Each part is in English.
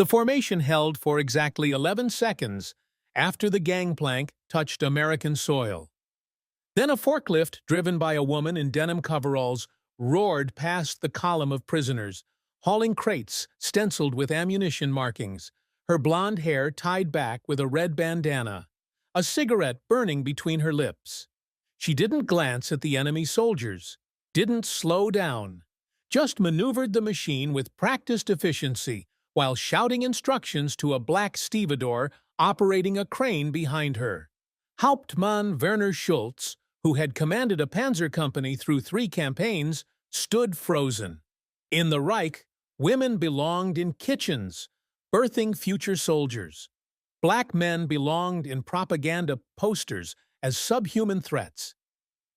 The formation held for exactly 11 seconds after the gangplank touched American soil. Then a forklift driven by a woman in denim coveralls roared past the column of prisoners, hauling crates stenciled with ammunition markings, her blonde hair tied back with a red bandana, a cigarette burning between her lips. She didn't glance at the enemy soldiers, didn't slow down, just maneuvered the machine with practiced efficiency while shouting instructions to a black stevedore operating a crane behind her. Hauptmann Werner Schultz, who had commanded a panzer company through 3 campaigns, stood frozen. In the Reich, women belonged in kitchens, birthing future soldiers. Black men belonged in propaganda posters as subhuman threats.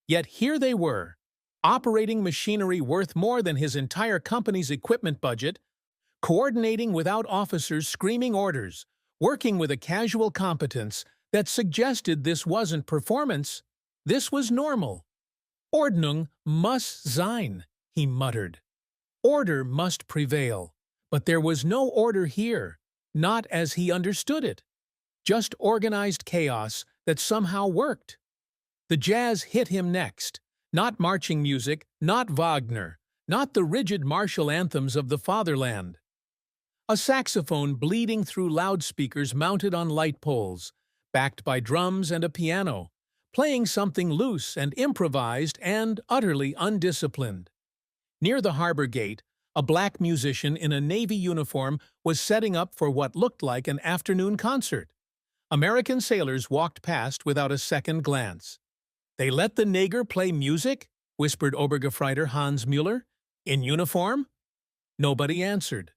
Yet here they were, operating machinery worth more than his entire company's equipment budget, coordinating without officers screaming orders, working with a casual competence that suggested this wasn't performance, this was normal. Ordnung muss sein, he muttered. Order must prevail, but there was no order here, not as he understood it. Just organized chaos that somehow worked. The jazz hit him next, not marching music, not Wagner, not the rigid martial anthems of the fatherland. A saxophone bleeding through loudspeakers mounted on light poles, backed by drums and a piano, playing something loose and improvised and utterly undisciplined. Near the harbor gate, a black musician in a Navy uniform was setting up for what looked like an afternoon concert. American sailors walked past without a second glance. "They let the nigger play music?" whispered Obergefreiter Hans Müller. "In uniform?" Nobody answered.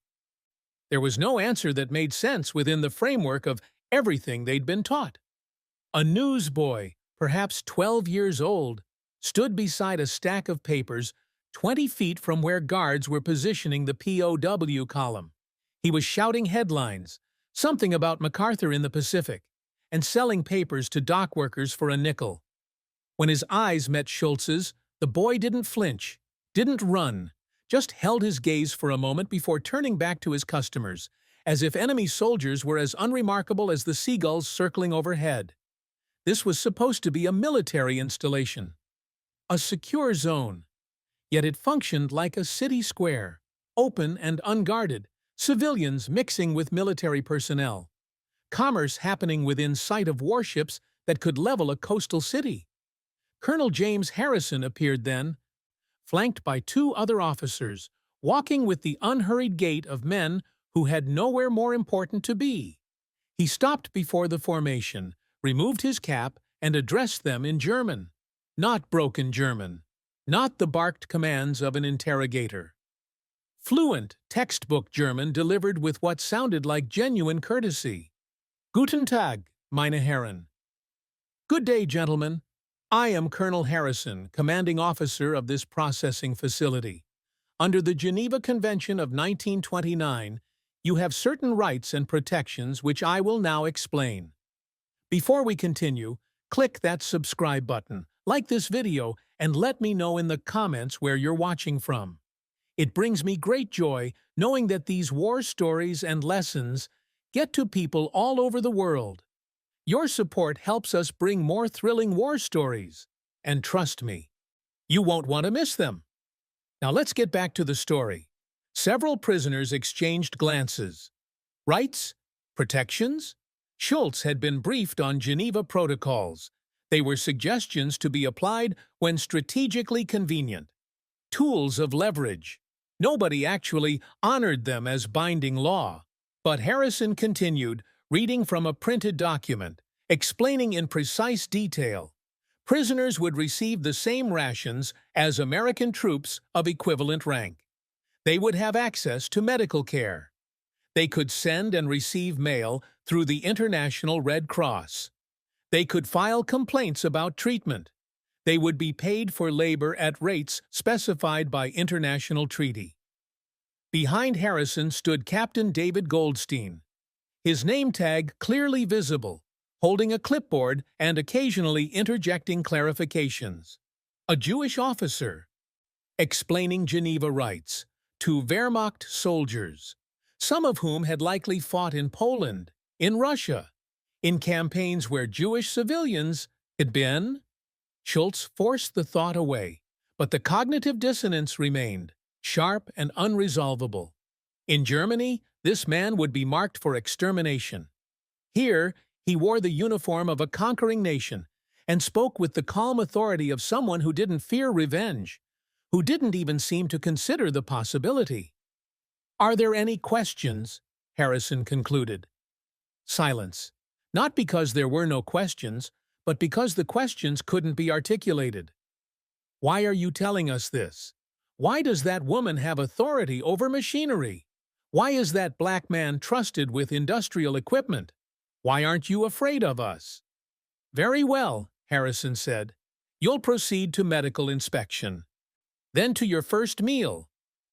There was no answer that made sense within the framework of everything they'd been taught. A newsboy, perhaps 12 years old, stood beside a stack of papers 20 feet from where guards were positioning the POW column. He was shouting headlines, something about MacArthur in the Pacific, and selling papers to dock workers for a nickel. When his eyes met Schultz's, the boy didn't flinch, didn't run, just held his gaze for a moment before turning back to his customers, as if enemy soldiers were as unremarkable as the seagulls circling overhead. This was supposed to be a military installation, a secure zone, yet it functioned like a city square, open and unguarded, civilians mixing with military personnel, commerce happening within sight of warships that could level a coastal city. Colonel James Harrison appeared then, flanked by 2 other officers, walking with the unhurried gait of men who had nowhere more important to be. He stopped before the formation, removed his cap, and addressed them in German. Not broken German, not the barked commands of an interrogator. Fluent, textbook German delivered with what sounded like genuine courtesy. "Guten Tag, meine Herren." "Good day, gentlemen. I am Colonel Harrison, commanding officer of this processing facility. Under the Geneva Convention of 1929, you have certain rights and protections which I will now explain. Before we continue, click that subscribe button, like this video, and let me know in the comments where you're watching from. It brings me great joy knowing that these war stories and lessons get to people all over the world. Your support helps us bring more thrilling war stories, and trust me, you won't want to miss them. Now let's get back to the story. Several prisoners exchanged glances. Rights? Protections? Schultz had been briefed on Geneva protocols. They were suggestions to be applied when strategically convenient. Tools of leverage. Nobody actually honored them as binding law. But Harrison continued, reading from a printed document, explaining in precise detail. Prisoners would receive the same rations as American troops of equivalent rank. They would have access to medical care. They could send and receive mail through the International Red Cross. They could file complaints about treatment. They would be paid for labor at rates specified by international treaty. Behind Harrison stood Captain David Goldstein, his name tag clearly visible, holding a clipboard and occasionally interjecting clarifications. A Jewish officer, explaining Geneva rights to Wehrmacht soldiers, some of whom had likely fought in Poland, in Russia, in campaigns where Jewish civilians had been. Schultz forced the thought away, but the cognitive dissonance remained, sharp and unresolvable. In Germany, this man would be marked for extermination. Here, he wore the uniform of a conquering nation and spoke with the calm authority of someone who didn't fear revenge, who didn't even seem to consider the possibility. "Are there any questions?" Harrison concluded. Silence. Not because there were no questions, but because the questions couldn't be articulated. "Why are you telling us this? Why does that woman have authority over machinery? Why is that black man trusted with industrial equipment? Why aren't you afraid of us?" "Very well," Harrison said. "You'll proceed to medical inspection. Then to your first meal.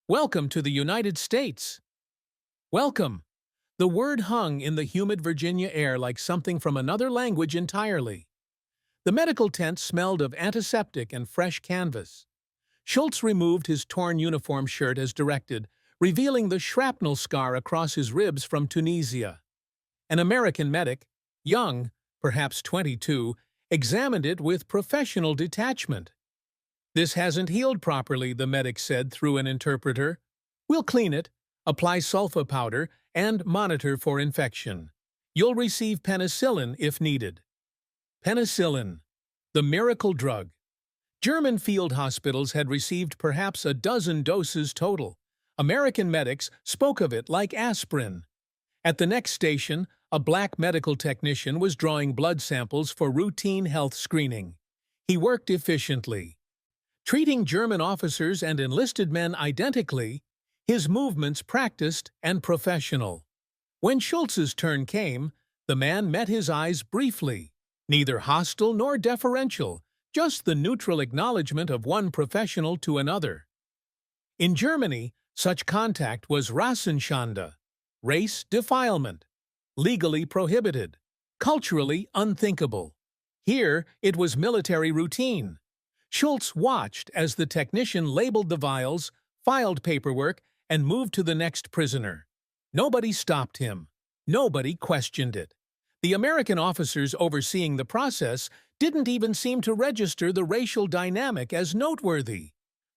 Welcome to the United States." Welcome. The word hung in the humid Virginia air like something from another language entirely. The medical tent smelled of antiseptic and fresh canvas. Schultz removed his torn uniform shirt as directed, revealing the shrapnel scar across his ribs from Tunisia. An American medic, young, perhaps 22, examined it with professional detachment. "This hasn't healed properly," the medic said through an interpreter. "We'll clean it, apply sulfa powder, and monitor for infection. You'll receive penicillin if needed." Penicillin, the miracle drug. German field hospitals had received perhaps a dozen doses total. American medics spoke of it like aspirin. At the next station, a black medical technician was drawing blood samples for routine health screening. He worked efficiently. Treating German officers and enlisted men identically, his movements practiced and professional. When Schultz's turn came, the man met his eyes briefly, neither hostile nor deferential, just the neutral acknowledgement of one professional to another. In Germany, such contact was Rassenschande, race defilement, legally prohibited, culturally unthinkable. Here, it was military routine. Schultz watched as the technician labeled the vials, filed paperwork, and moved to the next prisoner. Nobody stopped him. Nobody questioned it. The American officers overseeing the process didn't even seem to register the racial dynamic as noteworthy.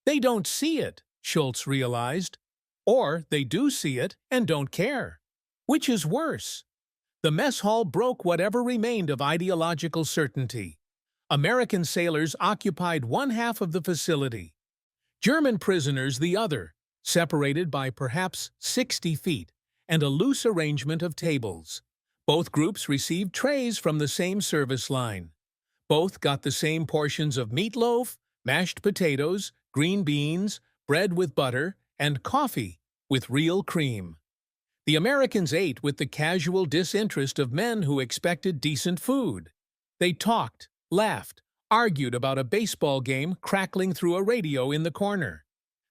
They don't see it, Schultz realized. Or they do see it and don't care. Which is worse? The mess hall broke whatever remained of ideological certainty. American sailors occupied one half of the facility, German prisoners the other, separated by perhaps 60 feet and a loose arrangement of tables. Both groups received trays from the same service line. Both got the same portions of meatloaf, mashed potatoes, green beans, bread with butter, and coffee with real cream. The Americans ate with the casual disinterest of men who expected decent food. They talked, laughed, argued about a baseball game crackling through a radio in the corner.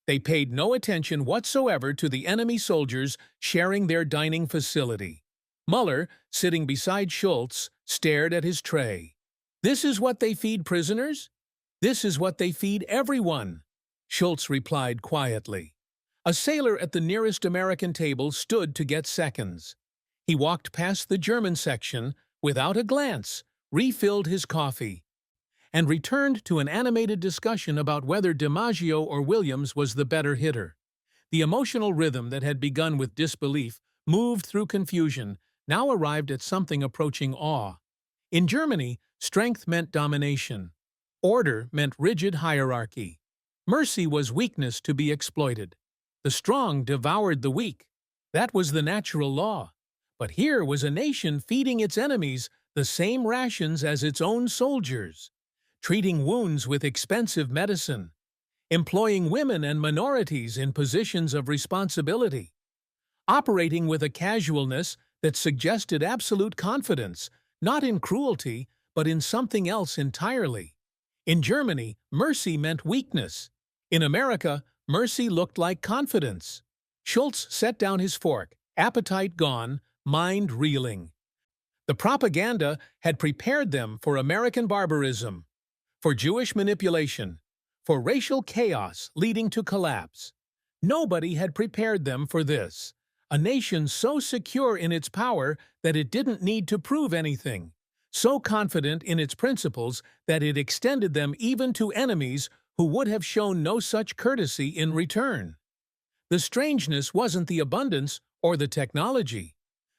They paid no attention whatsoever to the enemy soldiers sharing their dining facility. Muller, sitting beside Schultz, stared at his tray. "This is what they feed prisoners? This is what they feed everyone," Schultz replied quietly. A sailor at the nearest American table stood to get seconds. He walked past the German section, without a glance, refilled his coffee, and returned to an animated discussion about whether DiMaggio or Williams was the better hitter. The emotional rhythm that had begun with disbelief, moved through confusion, now arrived at something approaching awe. In Germany, strength meant domination. Order meant rigid hierarchy. Mercy was weakness to be exploited. The strong devoured the weak. That was the natural law. But here was a nation feeding its enemies the same rations as its own soldiers, treating wounds with expensive medicine, employing women and minorities in positions of responsibility, operating with a casualness that suggested absolute confidence, not in cruelty, but in something else entirely. In Germany, mercy meant weakness. In America, mercy looked like confidence. Schultz set down his fork, appetite gone, mind reeling. The propaganda had prepared them for American barbarism, for Jewish manipulation, for racial chaos leading to collapse. Nobody had prepared them for this, A nation so secure in its power that it didn't need to prove anything, so confident in its principles that it extended them even to enemies who would have shown no such courtesy in return. The strangeness wasn't the abundance or the technology.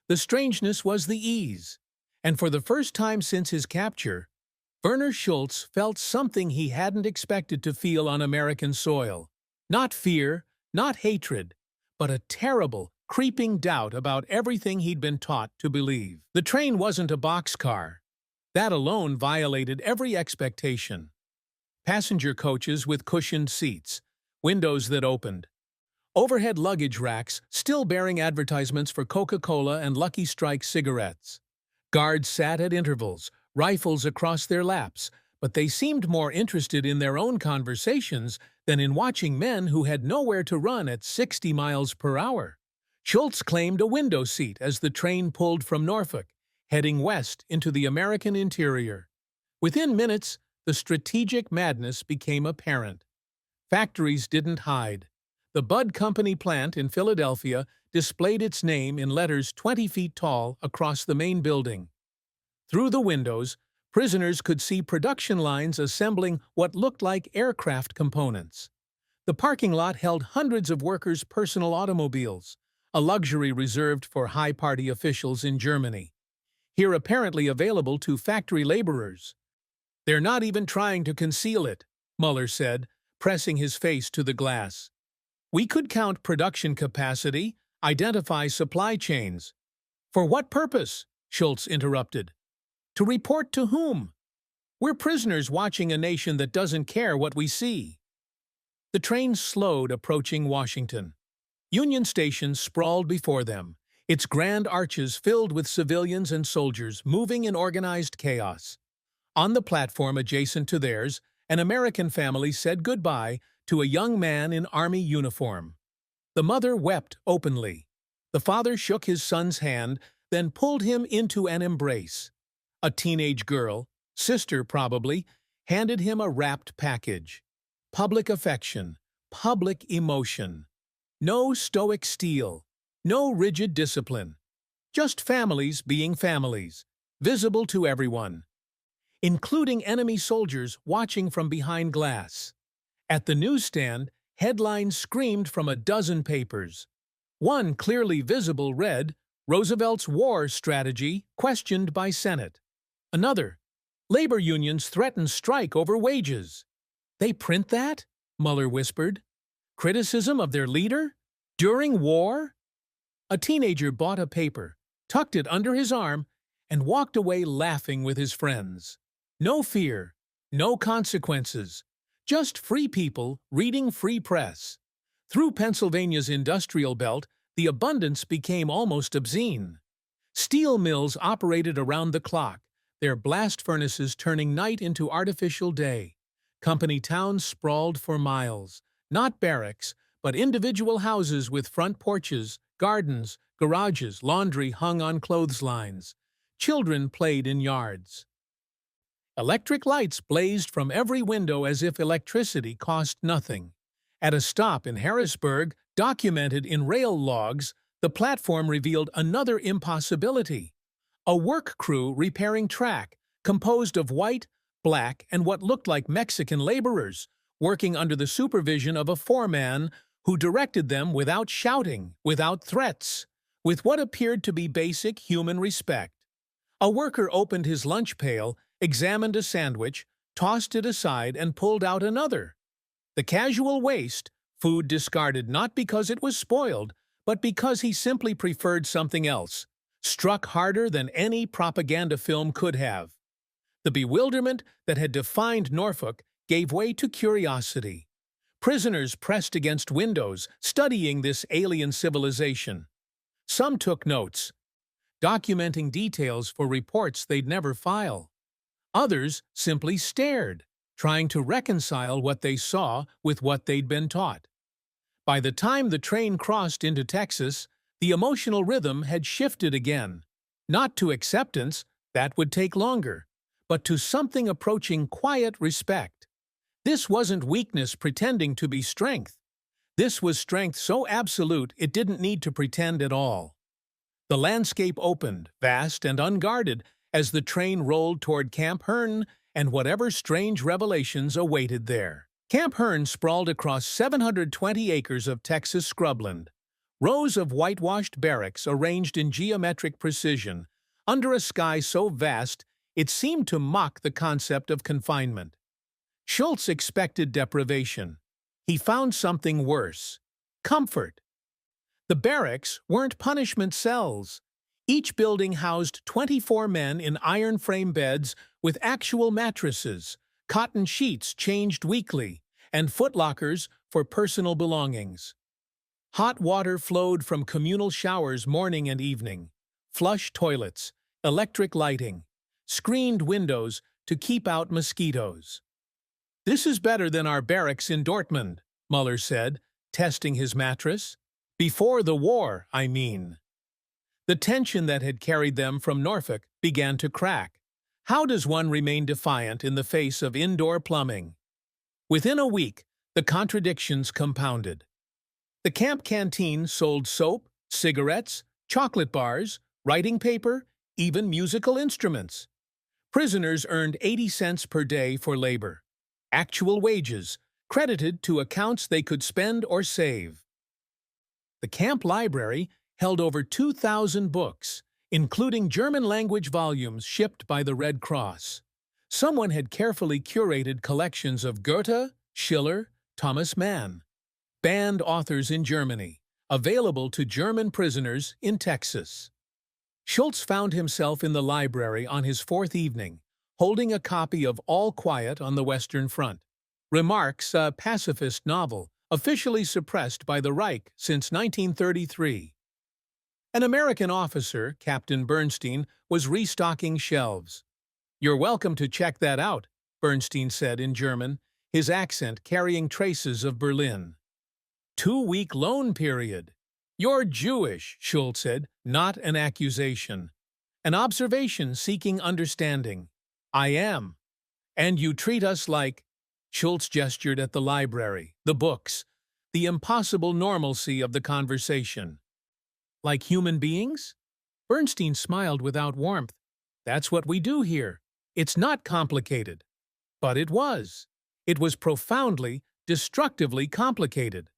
The strangeness was the ease. And for the first time since his capture, Werner Schultz felt something he hadn't expected to feel on American soil. Not fear, not hatred, but a terrible, creeping doubt about everything he'd been taught to believe. The train wasn't a boxcar. That alone violated every expectation. Passenger coaches with cushioned seats, windows that opened, overhead luggage racks still bearing advertisements for Coca-Cola and Lucky Strike cigarettes. Guards sat at intervals, rifles across their laps, but they seemed more interested in their own conversations than in watching men who had nowhere to run at 60 miles per hour. Schultz claimed a window seat as the train pulled from Norfolk, heading west into the American interior. Within minutes, the strategic madness became apparent. Factories didn't hide. The Bud Company plant in Philadelphia displayed its name in letters 20 feet tall across the main building. Through the windows, prisoners could see production lines assembling what looked like aircraft components. The parking lot held hundreds of workers' personal automobiles, a luxury reserved for high-party officials in Germany, here apparently available to factory laborers. "They're not even trying to conceal it," Mueller said, pressing his face to the glass. "We could count production capacity, identify supply chains." "For what purpose?" Schultz interrupted. "To report to whom? We're prisoners watching a nation that doesn't care what we see." The train slowed, approaching Washington. Union Station sprawled before them, its grand arches filled with civilians and soldiers moving in organized chaos. On the platform adjacent to theirs, an American family said goodbye to a young man in Army uniform. The mother wept openly. The father shook his son's hand, then pulled him into an embrace. A teenage girl, sister probably, handed him a wrapped package. Public affection, public emotion. No stoic steel, no rigid discipline. Just families being families, visible to everyone, including enemy soldiers watching from behind glass. At the newsstand, headlines screamed from a dozen papers. One clearly visible read, "Roosevelt's War Strategy Questioned by Senate." Another, "Labor Unions Threaten Strike Over Wages." "They print that?" Mueller whispered. "Criticism of their leader? During war?" A teenager bought a paper, tucked it under his arm, and walked away laughing with his friends. No fear, no consequences, just free people reading free press. Through Pennsylvania's industrial belt, the abundance became almost obscene. Steel mills operated around the clock, their blast furnaces turning night into artificial day. Company towns sprawled for miles, not barracks, but individual houses with front porches, gardens, garages, laundry hung on clotheslines. Children played in yards. Electric lights blazed from every window as if electricity cost nothing. At a stop in Harrisburg, documented in rail logs, the platform revealed another impossibility. A work crew repairing track, composed of white, black, and what looked like Mexican laborers, working under the supervision of a foreman who directed them without shouting, without threats, with what appeared to be basic human respect. A worker opened his lunch pail, examined a sandwich, tossed it aside, and pulled out another. The casual waste, food discarded not because it was spoiled, but because he simply preferred something else, struck harder than any propaganda film could have. The bewilderment that had defined Norfolk gave way to curiosity. Prisoners pressed against windows, studying this alien civilization. Some took notes, documenting details for reports they'd never file. Others simply stared, trying to reconcile what they saw with what they'd been taught. By the time the train crossed into Texas, the emotional rhythm had shifted again. Not to acceptance, that would take longer, but to something approaching quiet respect. This wasn't weakness pretending to be strength. This was strength so absolute it didn't need to pretend at all. The landscape opened, vast and unguarded, as the train rolled toward Camp Hearn and whatever strange revelations awaited there. Camp Hearn sprawled across 720 acres of Texas scrubland, rows of whitewashed barracks arranged in geometric precision, under a sky so vast it seemed to mock the concept of confinement. Schultz expected deprivation. He found something worse: comfort. The barracks weren't punishment cells. Each building housed 24 men in iron frame beds with actual mattresses, cotton sheets changed weekly, and footlockers for personal belongings. Hot water flowed from communal showers morning and evening, flush toilets, electric lighting, screened windows to keep out mosquitoes. "This is better than our barracks in Dortmund," Muller said, testing his mattress. "Before the war, I mean." The tension that had carried them from Norfolk began to crack. How does one remain defiant in the face of indoor plumbing? Within a week, the contradictions compounded. The camp canteen sold soap, cigarettes, chocolate bars, writing paper, even musical instruments. Prisoners earned 80 cents per day for labor, actual wages, credited to accounts they could spend or save. The camp library held over 2,000 books, including German-language volumes shipped by the Red Cross. Someone had carefully curated collections of Goethe, Schiller, Thomas Mann, banned authors in Germany, available to German prisoners in Texas. Schultz found himself in the library on his fourth evening, holding a copy of All Quiet on the Western Front. Remarks, a pacifist novel, officially suppressed by the Reich since 1933. An American officer, Captain Bernstein, was restocking shelves. "You're welcome to check that out," Bernstein said in German, his accent carrying traces of Berlin. 2-week loan period. "You're Jewish," Schultz said, not an accusation. An observation seeking understanding. "I am. And you treat us like—" Schultz gestured at the library, the books, the impossible normalcy of the conversation. "Like human beings?" Bernstein smiled without warmth. "That's what we do here. It's not complicated." But it was. It was profoundly, destructively complicated.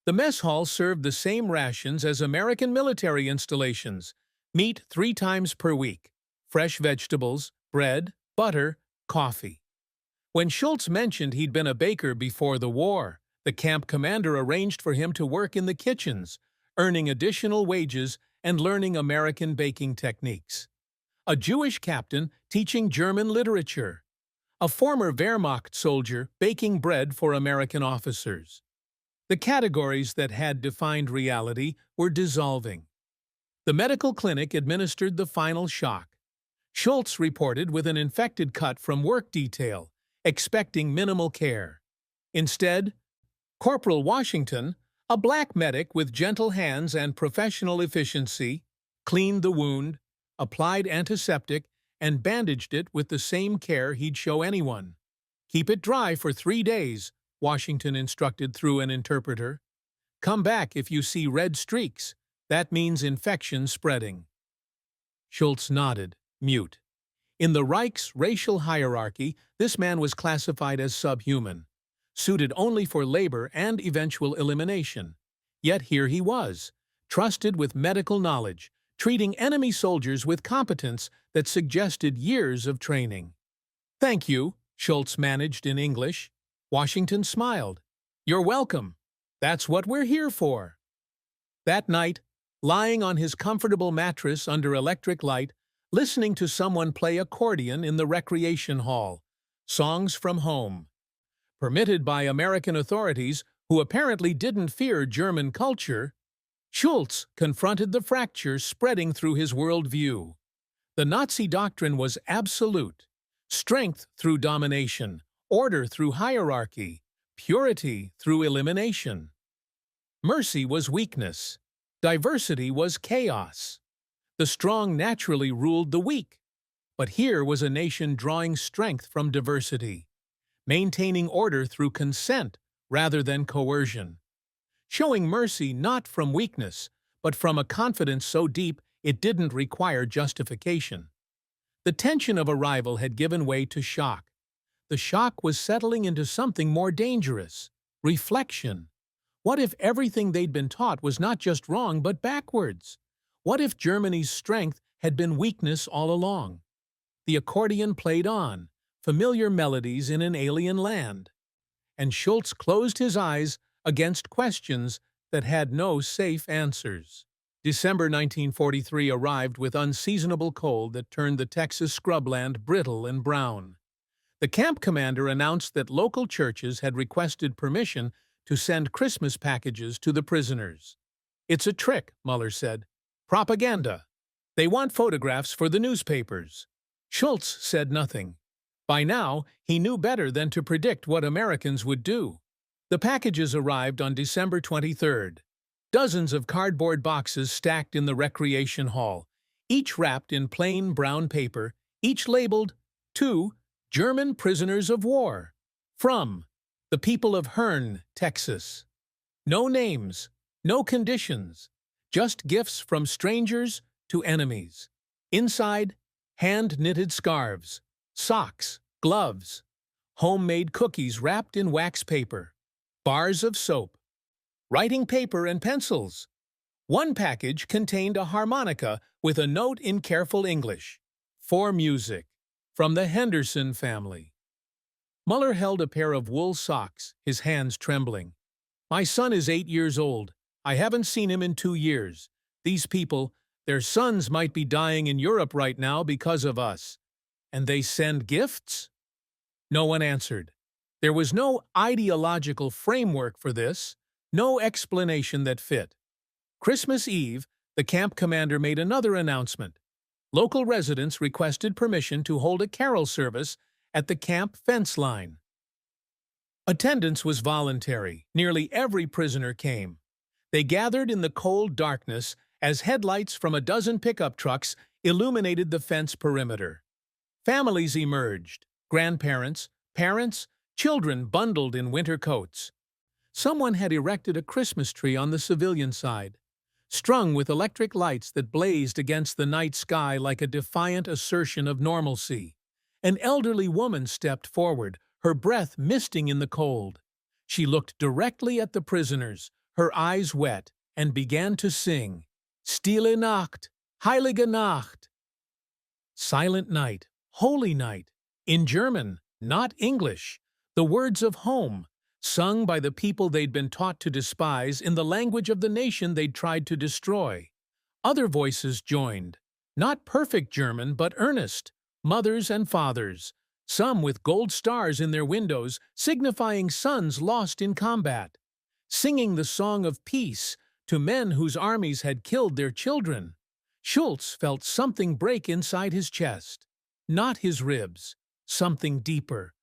The mess hall served the same rations as American military installations: meat 3 times per week, fresh vegetables, bread, butter, coffee. When Schultz mentioned he'd been a baker before the war, the camp commander arranged for him to work in the kitchens, earning additional wages and learning American baking techniques. A Jewish captain teaching German literature. A former Wehrmacht soldier baking bread for American officers. The categories that had defined reality were dissolving. The medical clinic administered the final shock. Schultz reported with an infected cut from work detail, expecting minimal care. Instead, Corporal Washington, a black medic with gentle hands and professional efficiency, cleaned the wound, applied antiseptic, and bandaged it with the same care he'd show anyone. "Keep it dry for 3 days, Washington instructed through an interpreter. "Come back if you see red streaks. That means infection spreading." Schultz nodded, mute. In the Reich's racial hierarchy, this man was classified as subhuman, suited only for labor and eventual elimination. Yet here he was, trusted with medical knowledge, treating enemy soldiers with competence that suggested years of training. "Thank you," Schultz managed in English. Washington smiled. "You're welcome. That's what we're here for." That night, lying on his comfortable mattress under electric light, listening to someone play accordion in the recreation hall, songs from home. Permitted by American authorities who apparently didn't fear German culture, Schultz confronted the fracture spreading through his worldview. The Nazi doctrine was absolute: strength through domination, order through hierarchy, purity through elimination. Mercy was weakness. Diversity was chaos. The strong naturally ruled the weak. But here was a nation drawing strength from diversity, maintaining order through consent rather than coercion. showing mercy not from weakness, but from a confidence so deep it didn't require justification. The tension of arrival had given way to shock. The shock was settling into something more dangerous: reflection. What if everything they'd been taught was not just wrong but backwards? What if Germany's strength had been weakness all along? The accordion played on, familiar melodies in an alien land. And Schultz closed his eyes against questions that had no safe answers. December 1943 arrived with unseasonable cold that turned the Texas scrubland brittle and brown. The camp commander announced that local churches had requested permission to send Christmas packages to the prisoners. "It's a trick," Muller said. "Propaganda. They want photographs for the newspapers." Schultz said nothing. By now, he knew better than to predict what Americans would do. The packages arrived on December 23rd. Dozens of cardboard boxes stacked in the recreation hall, each wrapped in plain brown paper, each labeled, "To German prisoners of war. From the people of Hearne, Texas." No names, no conditions, just gifts from strangers to enemies. Inside, hand-knitted scarves, socks, gloves, homemade cookies wrapped in wax paper, bars of soap, writing paper and pencils. One package contained a harmonica with a note in careful English: "For music, from the Henderson family." Muller held a pair of wool socks, his hands trembling. "My son is 8 years old. I haven't seen him in 2 years. These people, their sons might be dying in Europe right now because of us. And they send gifts?" No one answered. There was no ideological framework for this, no explanation that fit. Christmas Eve, the camp commander made another announcement. Local residents requested permission to hold a carol service at the camp fence line. Attendance was voluntary. Nearly every prisoner came. They gathered in the cold darkness as headlights from a dozen pickup trucks illuminated the fence perimeter. Families emerged: grandparents, parents, children bundled in winter coats. Someone had erected a Christmas tree on the civilian side, strung with electric lights that blazed against the night sky like a defiant assertion of normalcy. An elderly woman stepped forward, her breath misting in the cold. She looked directly at the prisoners, her eyes wet, and began to sing, "Stille Nacht, Heilige Nacht." Silent night, holy night, in German, not English, the words of home, sung by the people they'd been taught to despise in the language of the nation they'd tried to destroy. Other voices joined, not perfect German but earnest, mothers and fathers, some with gold stars in their windows signifying sons lost in combat, singing the song of peace to men whose armies had killed their children. Schultz felt something break inside his chest, not his ribs, something deeper.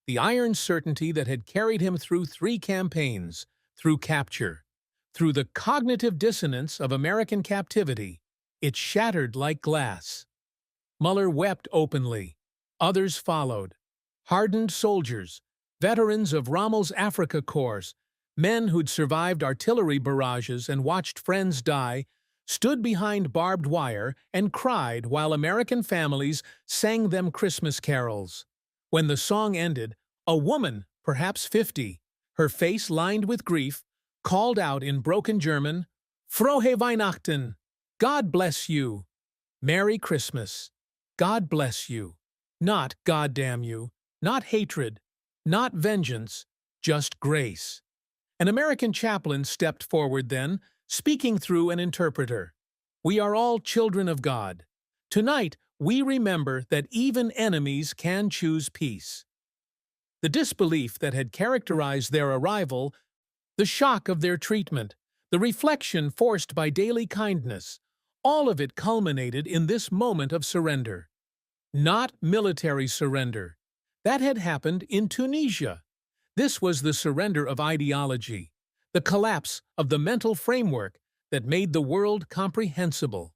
The iron certainty that had carried him through 3 campaigns, through capture, through the cognitive dissonance of American captivity, it shattered like glass. Muller wept openly. Others followed. Hardened soldiers, veterans of Rommel's Africa Corps, men who'd survived artillery barrages and watched friends die, stood behind barbed wire and cried while American families sang them Christmas carols. When the song ended, a woman, perhaps 50, her face lined with grief, called out in broken German, "Frohe Weihnachten! God bless you! Merry Christmas! God bless you!" Not "God damn you," not hatred, not vengeance, just grace. An American chaplain stepped forward then, speaking through an interpreter. "We are all children of God. Tonight, we remember that even enemies can choose peace." The disbelief that had characterized their arrival, the shock of their treatment, the reflection forced by daily kindness, all of it culminated in this moment of surrender. Not military surrender. That had happened in Tunisia. This was the surrender of ideology, the collapse of the mental framework that made the world comprehensible.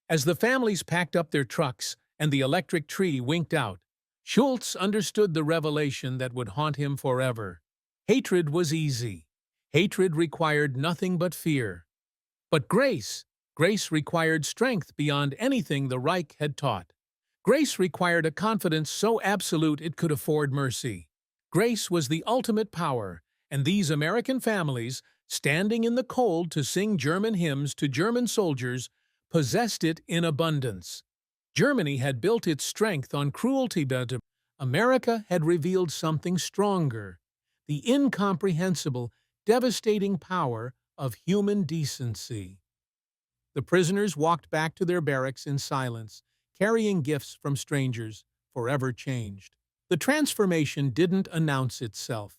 As the families packed up their trucks and the electric tree winked out, Schultz understood the revelation that would haunt him forever. Hatred was easy. Hatred required nothing but fear. But grace required strength beyond anything the Reich had taught. Grace required a confidence so absolute it could afford mercy. Grace was the ultimate power, and these American families, standing in the cold to sing German hymns to German soldiers, possessed it in abundance. Germany had built its strength on cruelty, but America had revealed something stronger: the incomprehensible, devastating power of human decency. The prisoners walked back to their barracks in silence, carrying gifts from strangers, forever changed. The transformation didn't announce itself.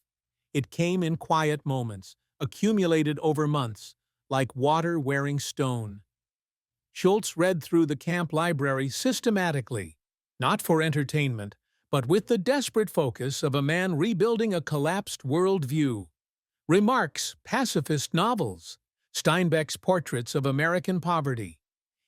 It came in quiet moments, accumulated over months, like water wearing stone. Schultz read through the camp library systematically, not for entertainment, but with the desperate focus of a man rebuilding a collapsed worldview. Remarks, pacifist novels, Steinbeck's portraits of American poverty,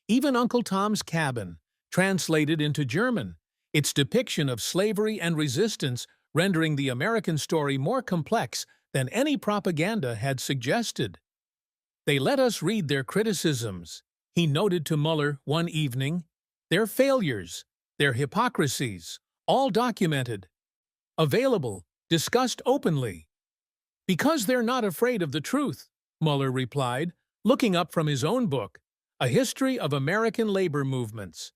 even Uncle Tom's Cabin, translated into German, its depiction of slavery and resistance rendering the American story more complex than any propaganda had suggested. They let us read their criticisms, he noted to Muller one evening, their failures, their hypocrisies, all documented, available, discussed openly. Because they're not afraid of the truth, Muller replied, looking up from his own book, A History of American Labor Movements,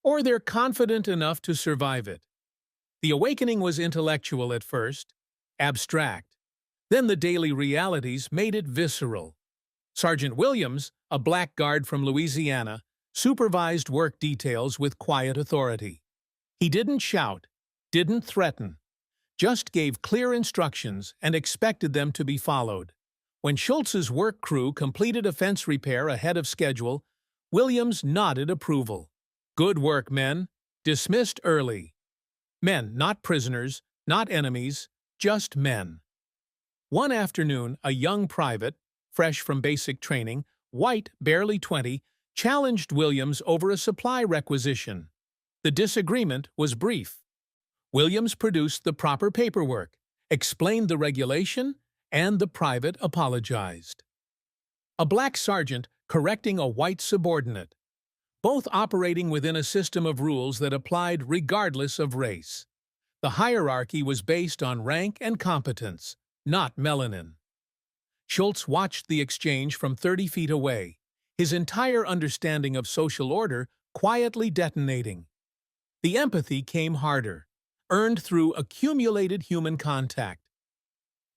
or they're confident enough to survive it. The awakening was intellectual at first, abstract. Then the daily realities made it visceral. Sergeant Williams, a black guard from Louisiana, supervised work details with quiet authority. He didn't shout, didn't threaten, just gave clear instructions and expected them to be followed. When Schultz's work crew completed a fence repair ahead of schedule, Williams nodded approval. Good work, men. Dismissed early. Men, not prisoners, not enemies, just men. One afternoon, a young private, fresh from basic training, white, barely 20, challenged Williams over a supply requisition. The disagreement was brief. Williams produced the proper paperwork, explained the regulation, and the private apologized. A black sergeant correcting a white subordinate, both operating within a system of rules that applied regardless of race. The hierarchy was based on rank and competence, not melanin. Schultz watched the exchange from 30 feet away, his entire understanding of social order quietly detonating. The empathy came harder, earned through accumulated human contact.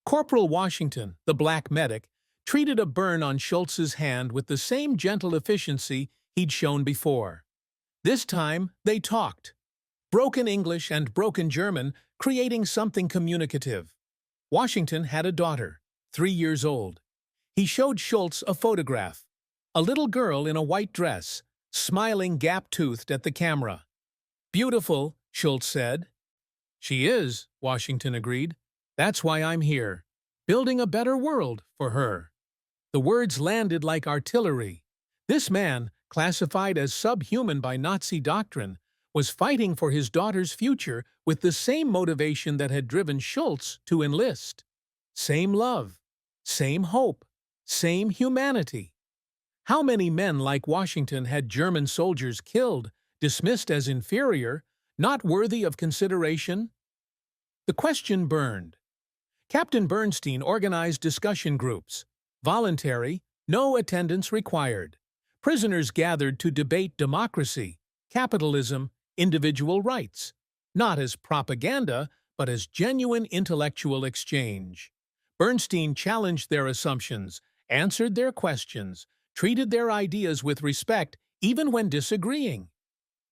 Corporal Washington, the black medic, treated a burn on Schultz's hand with the same gentle efficiency he'd shown before. This time, they talked. Broken English and broken German, creating something communicative. Washington had a daughter, 3 years old. He showed Schultz a photograph. A little girl in a white dress, smiling gap-toothed at the camera. Beautiful, Schultz said. She is, Washington agreed. That's why I'm here, building a better world for her. The words landed like artillery. This man, classified as subhuman by Nazi doctrine, was fighting for his daughter's future with the same motivation that had driven Schultz to enlist. Same love, same hope, same humanity. How many men like Washington had German soldiers killed, dismissed as inferior, not worthy of consideration? The question burned. Captain Bernstein organized discussion groups. Voluntary, no attendance required. Prisoners gathered to debate democracy, capitalism, individual rights, not as propaganda, but as genuine intellectual exchange. Bernstein challenged their assumptions, answered their questions, treated their ideas with respect even when disagreeing.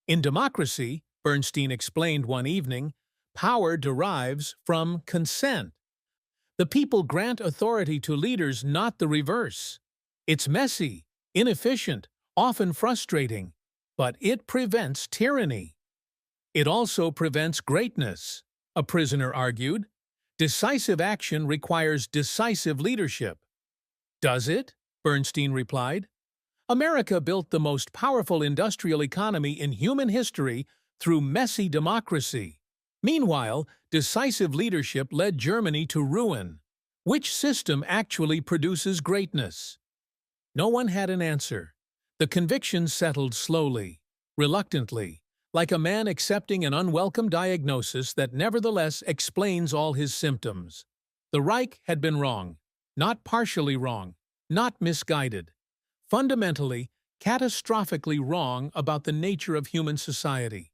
In democracy, Bernstein explained one evening, power derives from consent. The people grant authority to leaders, not the reverse. It's messy, inefficient, often frustrating, but it prevents tyranny. It also prevents greatness, a prisoner argued. Decisive action requires decisive leadership. Does it? Bernstein replied. America built the most powerful industrial economy in human history through messy democracy. Meanwhile, decisive leadership led Germany to ruin. Which system actually produces greatness? No one had an answer. The conviction settled slowly, reluctantly, like a man accepting an unwelcome diagnosis that nevertheless explains all his symptoms. The Reich had been wrong, not partially wrong, not misguided. Fundamentally, catastrophically wrong about the nature of human society.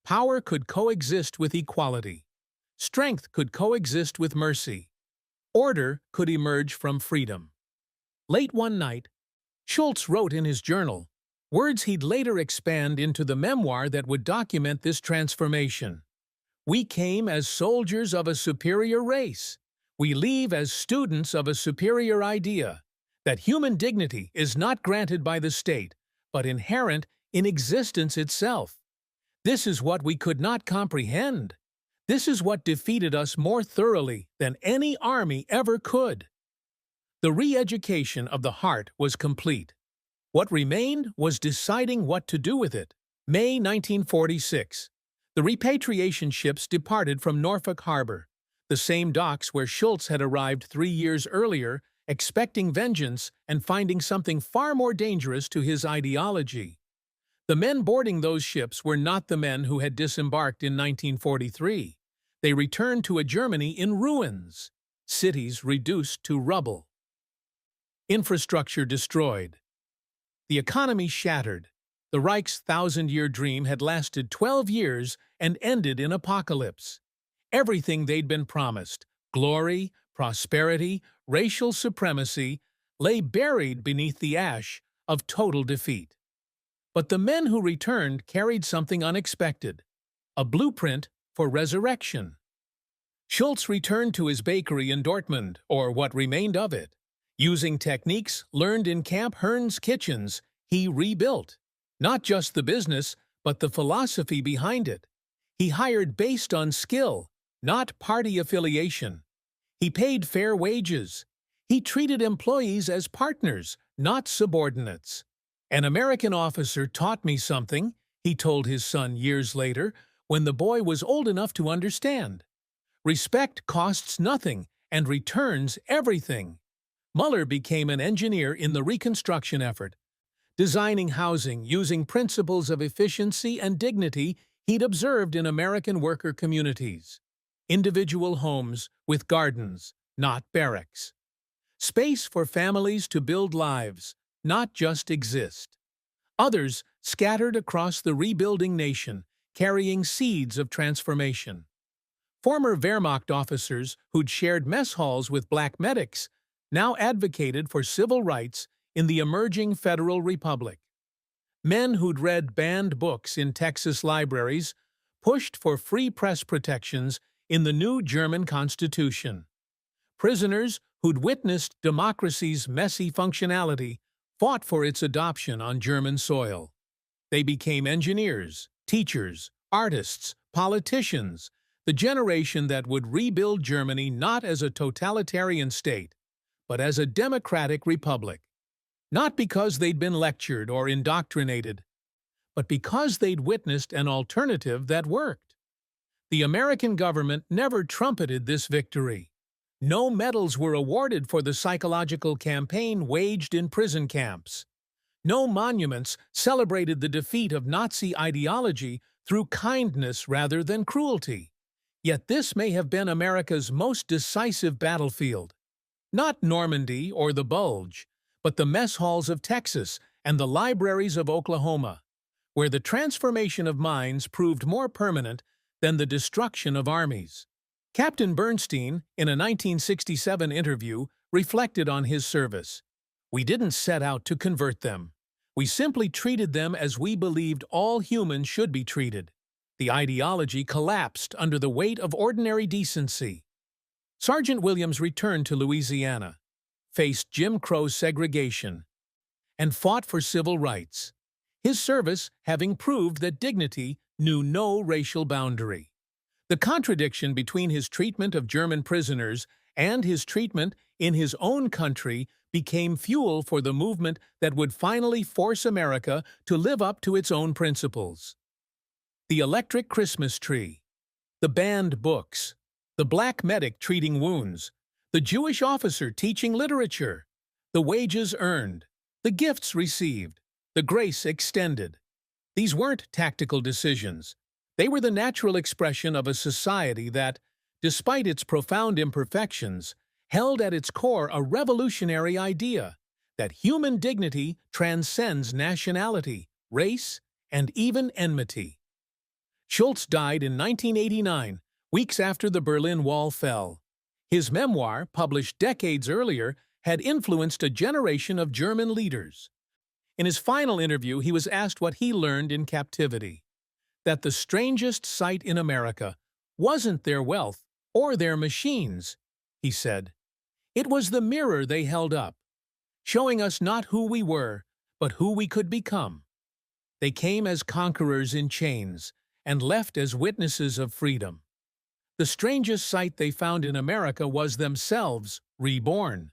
Power could coexist with equality. Strength could coexist with mercy. Order could emerge from freedom. Late one night, Schultz wrote in his journal, words he'd later expand into the memoir that would document this transformation. We came as soldiers of a superior race. We leave as students of a superior idea, that human dignity is not granted by the state, but inherent in existence itself. This is what we could not comprehend. This is what defeated us more thoroughly than any army ever could. The re-education of the heart was complete. What remained was deciding what to do with it. May 1946. The repatriation ships departed from Norfolk Harbor, the same docks where Schultz had arrived 3 years earlier, expecting vengeance and finding something far more dangerous to his ideology. The men boarding those ships were not the men who had disembarked in 1943. They returned to a Germany in ruins, cities reduced to rubble. Infrastructure destroyed. The economy shattered. The Reich's 1,000-year dream had lasted 12 years and ended in apocalypse. Everything they'd been promised, glory, prosperity, racial supremacy, lay buried beneath the ash of total defeat. But the men who returned carried something unexpected, a blueprint for resurrection. Schultz returned to his bakery in Dortmund, or what remained of it. Using techniques learned in Camp Hearn's kitchens, he rebuilt not just the business, but the philosophy behind it. He hired based on skill, not party affiliation. He paid fair wages. He treated employees as partners, not subordinates. An American officer taught me something, he told his son years later, when the boy was old enough to understand. Respect costs nothing and returns everything. Muller became an engineer in the reconstruction effort, designing housing using principles of efficiency and dignity he'd observed in American worker communities. Individual homes with gardens, not barracks. Space for families to build lives, not just exist. Others scattered across the rebuilding nation, carrying seeds of transformation. Former Wehrmacht officers who'd shared mess halls with black medics now advocated for civil rights in the emerging Federal Republic. Men who'd read banned books in Texas libraries pushed for free press protections in the new German Constitution. Prisoners who'd witnessed democracy's messy functionality fought for its adoption on German soil. They became engineers, teachers, artists, politicians, the generation that would rebuild Germany not as a totalitarian state, but as a democratic republic. Not because they'd been lectured or indoctrinated, but because they'd witnessed an alternative that worked. The American government never trumpeted this victory. No medals were awarded for the psychological campaign waged in prison camps. No monuments celebrated the defeat of Nazi ideology through kindness rather than cruelty. Yet this may have been America's most decisive battlefield. Not Normandy or the Bulge, but the mess halls of Texas and the libraries of Oklahoma, where the transformation of minds proved more permanent than the destruction of armies. Captain Bernstein, in a 1967 interview, reflected on his service. We didn't set out to convert them. We simply treated them as we believed all humans should be treated. The ideology collapsed under the weight of ordinary decency. Sergeant Williams returned to Louisiana, faced Jim Crow segregation, and fought for civil rights, his service having proved that dignity knew no racial boundary. The contradiction between his treatment of German prisoners and his treatment in his own country became fuel for the movement that would finally force America to live up to its own principles. The electric Christmas tree, the banned books, the black medic treating wounds, The Jewish officer teaching literature, the wages earned, the gifts received, the grace extended. These weren't tactical decisions. They were the natural expression of a society that, despite its profound imperfections, held at its core a revolutionary idea that human dignity transcends nationality, race, and even enmity. Schultz died in 1989, weeks after the Berlin Wall fell. His memoir, published decades earlier, had influenced a generation of German leaders. In his final interview, he was asked what he learned in captivity: that the strangest sight in America wasn't their wealth or their machines, he said. It was the mirror they held up, showing us not who we were, but who we could become. They came as conquerors in chains and left as witnesses of freedom. The strangest sight they found in America was themselves reborn.